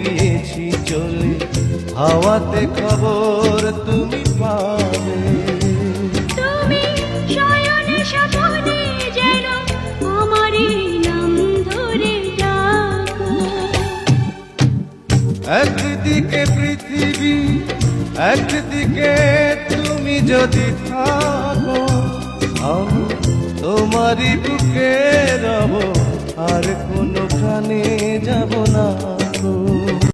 গিয়েছি চলে, হাওয়াতে খবর তুমি পাবে। তুমি শয়নে স্বপনে যেন আমারই নাম ধরে ডাকো। একদিকে পৃথিবী, একদিকে তুমি যদি থাকো, আমি তোমারই বুকে রব, আর কোনো প্রাণে যাব না।